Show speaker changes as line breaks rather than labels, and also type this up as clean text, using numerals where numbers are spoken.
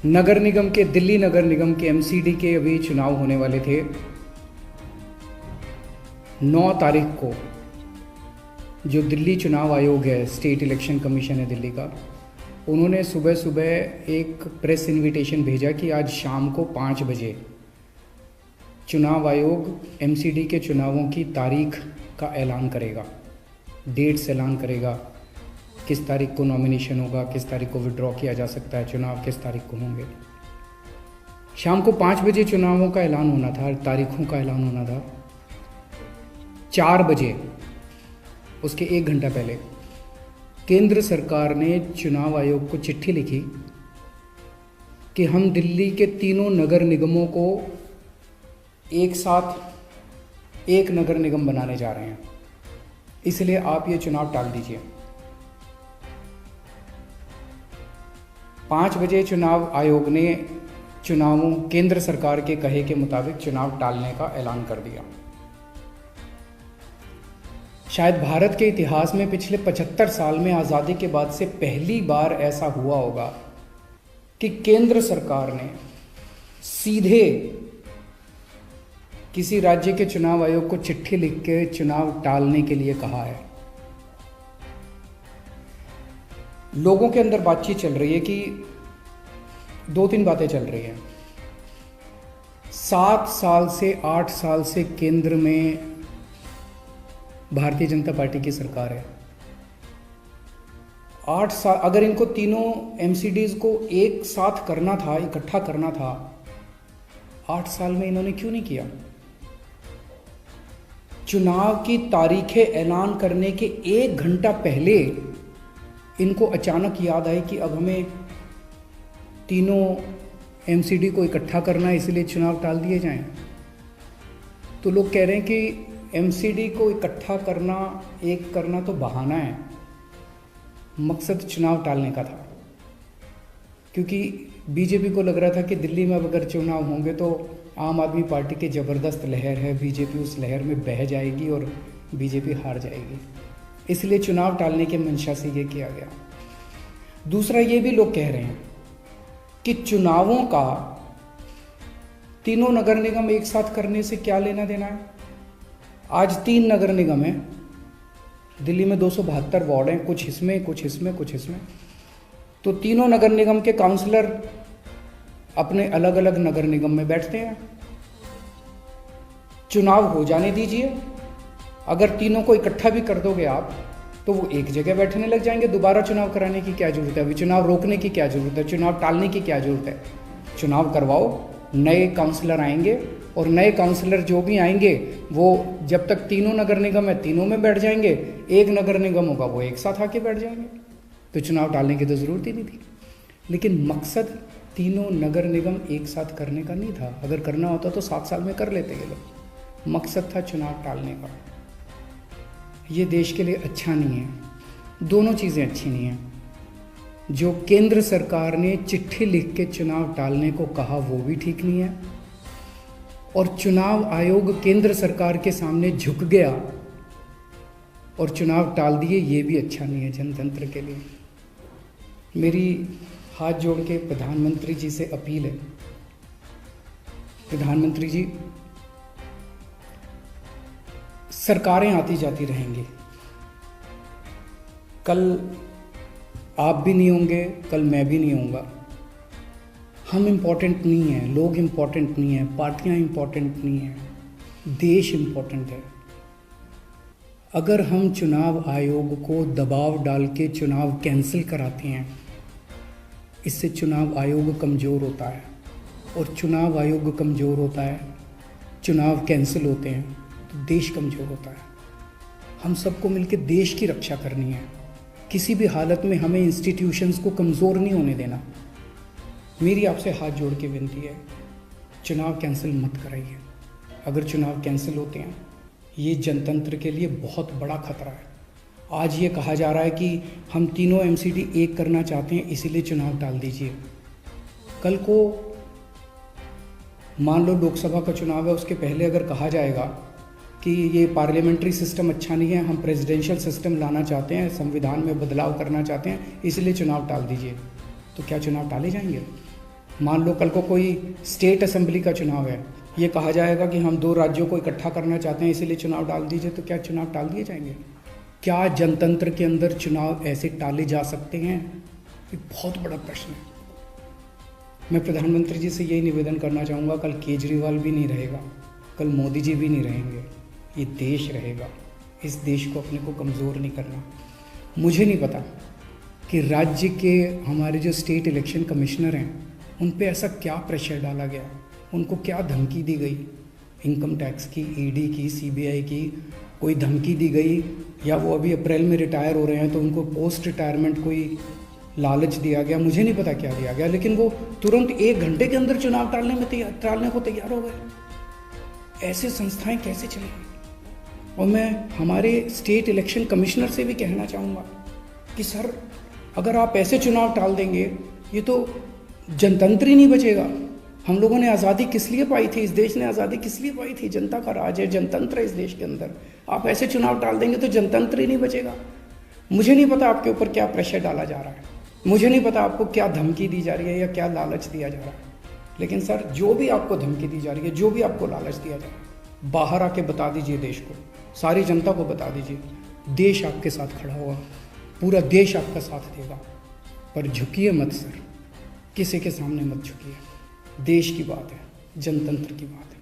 नगर निगम के, दिल्ली नगर निगम के एमसीडी के अभी चुनाव होने वाले थे 9 तारीख को। जो दिल्ली चुनाव आयोग है, स्टेट इलेक्शन कमीशन है दिल्ली का, उन्होंने सुबह सुबह एक प्रेस इनविटेशन भेजा कि आज शाम को 5 बजे चुनाव आयोग एमसीडी के चुनावों की तारीख का ऐलान करेगा, डेट्स ऐलान करेगा, किस तारीख को नॉमिनेशन होगा, किस तारीख को विड्रॉ किया जा सकता है, चुनाव किस तारीख को होंगे। शाम को 5 बजे चुनावों का ऐलान होना था, तारीखों का ऐलान होना था। 4 बजे, उसके 1 घंटा पहले, केंद्र सरकार ने चुनाव आयोग को चिट्ठी लिखी कि हम दिल्ली के तीनों नगर निगमों को एक साथ एक नगर निगम बनाने जा रहे हैं, इसलिए आप ये चुनाव टाल दीजिए। 5 बजे चुनाव आयोग ने चुनावों, केंद्र सरकार के कहे के मुताबिक चुनाव टालने का ऐलान कर दिया। शायद भारत के इतिहास में पिछले 75 साल में, आज़ादी के बाद से पहली बार ऐसा हुआ होगा कि केंद्र सरकार ने सीधे किसी राज्य के चुनाव आयोग को चिट्ठी लिख के चुनाव टालने के लिए कहा है। लोगों के अंदर बातचीत चल रही है कि 2-3 बातें चल रही हैं। 7 साल से 8 साल से केंद्र में भारतीय जनता पार्टी की सरकार है। 8 साल, अगर इनको तीनों एमसीडीज को एक साथ करना था, इकट्ठा करना था, 8 साल में इन्होंने क्यों नहीं किया? चुनाव की तारीखें ऐलान करने के 1 घंटा पहले इनको अचानक याद आई कि अब हमें तीनों एमसीडी को इकट्ठा करना है, इसलिए चुनाव टाल दिए जाएं। तो लोग कह रहे हैं कि एमसीडी को इकट्ठा करना, एक करना तो बहाना है, मकसद चुनाव टालने का था। क्योंकि बीजेपी को लग रहा था कि दिल्ली में अब अगर चुनाव होंगे तो आम आदमी पार्टी की ज़बरदस्त लहर है, बीजेपी उस लहर में बह जाएगी और बीजेपी हार जाएगी, इसलिए चुनाव टालने के मंशा से ये किया गया। दूसरा, ये भी लोग कह रहे हैं कि चुनावों का तीनों नगर निगम एक साथ करने से क्या लेना देना है। आज 3 नगर निगम हैं दिल्ली में, 272 वार्ड हैं, कुछ इसमें कुछ इसमें कुछ इसमें। तो तीनों नगर निगम के काउंसलर अपने अलग अलग नगर निगम में बैठते हैं। चुनाव हो जाने दीजिए, अगर तीनों को इकट्ठा भी कर दोगे आप तो वो एक जगह बैठने लग जाएंगे। दोबारा चुनाव कराने की क्या जरूरत है? अभी चुनाव रोकने की क्या जरूरत है? चुनाव टालने की क्या जरूरत है? चुनाव करवाओ, नए काउंसलर आएंगे और नए काउंसलर जो भी आएंगे वो जब तक तीनों नगर निगम है तीनों में बैठ जाएंगे, एक नगर निगम होगा वो एक साथ आके बैठ जाएंगे। तो चुनाव टालने की तो ज़रूरत ही नहीं थी। लेकिन मकसद तीनों नगर निगम एक साथ करने का नहीं था। अगर करना होता तो 7 साल में कर लेते ये लोग। मकसद था चुनाव टालने का। ये देश के लिए अच्छा नहीं है, दोनों चीज़ें अच्छी नहीं हैं। जो केंद्र सरकार ने चिट्ठी लिख के चुनाव टालने को कहा वो भी ठीक नहीं है, और चुनाव आयोग केंद्र सरकार के सामने झुक गया और चुनाव टाल दिए, ये भी अच्छा नहीं है जनतंत्र के लिए। मेरी हाथ जोड़ के प्रधानमंत्री जी से अपील है, प्रधानमंत्री जी, सरकारें आती जाती रहेंगी, कल आप भी नहीं होंगे, कल मैं भी नहीं होऊंगा। हम इम्पोर्टेंट नहीं हैं, लोग इम्पोर्टेंट नहीं हैं, पार्टियां इम्पोर्टेंट नहीं हैं, देश इम्पोर्टेंट है। अगर हम चुनाव आयोग को दबाव डाल के चुनाव कैंसिल कराते हैं, इससे चुनाव आयोग कमज़ोर होता है, और चुनाव आयोग कमज़ोर होता है, चुनाव कैंसिल होते हैं तो देश कमज़ोर होता है। हम सबको मिलकर देश की रक्षा करनी है। किसी भी हालत में हमें इंस्टीट्यूशंस को कमज़ोर नहीं होने देना। मेरी आपसे हाथ जोड़ के विनती है, चुनाव कैंसिल मत कराइए। अगर चुनाव कैंसिल होते हैं, ये जनतंत्र के लिए बहुत बड़ा खतरा है। आज ये कहा जा रहा है कि हम तीनों एमसीडी एक करना चाहते हैं, इसीलिए चुनाव टाल दीजिए। कल को मान लो लोकसभा का चुनाव है, उसके पहले अगर कहा जाएगा कि ये पार्लियामेंट्री सिस्टम अच्छा नहीं है, हम प्रेसिडेंशियल सिस्टम लाना चाहते हैं, संविधान में बदलाव करना चाहते हैं, इसलिए चुनाव टाल दीजिए, तो क्या चुनाव टाले जाएंगे? मान लो कल को कोई स्टेट असेंबली का चुनाव है, ये कहा जाएगा कि हम 2 राज्यों को इकट्ठा करना चाहते हैं इसीलिए चुनाव टाल दीजिए, तो क्या चुनाव टाल दिए जाएंगे? क्या जनतंत्र के अंदर चुनाव ऐसे टाले जा सकते हैं? ये बहुत बड़ा प्रश्न है। मैं प्रधानमंत्री जी से यही निवेदन करना चाहूँगा, कल केजरीवाल भी नहीं रहेगा, कल मोदी जी भी नहीं रहेंगे, ये देश रहेगा। इस देश को अपने को कमज़ोर नहीं करना। मुझे नहीं पता कि राज्य के हमारे जो स्टेट इलेक्शन कमिश्नर हैं उन पे ऐसा क्या प्रेशर डाला गया, उनको क्या धमकी दी गई, इनकम टैक्स की, ईडी की, सीबीआई की कोई धमकी दी गई, या वो अभी अप्रैल में रिटायर हो रहे हैं तो उनको पोस्ट रिटायरमेंट कोई लालच दिया गया, मुझे नहीं पता क्या दिया गया, लेकिन वो तुरंत 1 घंटे के अंदर चुनाव टालने को तैयार हो गए। ऐसे संस्थाएं कैसे चलेंगी? और मैं हमारे स्टेट इलेक्शन कमिश्नर से भी कहना चाहूँगा कि सर, अगर आप ऐसे चुनाव टाल देंगे, ये तो जनतंत्र ही नहीं बचेगा। हम लोगों ने आज़ादी किस लिए पाई थी? इस देश ने आज़ादी किस लिए पाई थी? जनता का राज है, जनतंत्र है इस देश के अंदर। आप ऐसे चुनाव टाल देंगे तो जनतंत्र ही नहीं बचेगा। मुझे नहीं पता आपके ऊपर क्या प्रेशर डाला जा रहा है, मुझे नहीं पता आपको क्या धमकी दी जा रही है या क्या लालच दिया जा रहा है, लेकिन सर, जो भी आपको धमकी दी जा रही है, जो भी आपको लालच दिया जा रहा है, बाहर आके बता दीजिए देश को, सारी जनता को बता दीजिए। देश आपके साथ खड़ा होगा, पूरा देश आपका साथ देगा। पर झुकिए मत सर, किसी के सामने मत झुकिए। देश की बात है, जनतंत्र की बात है।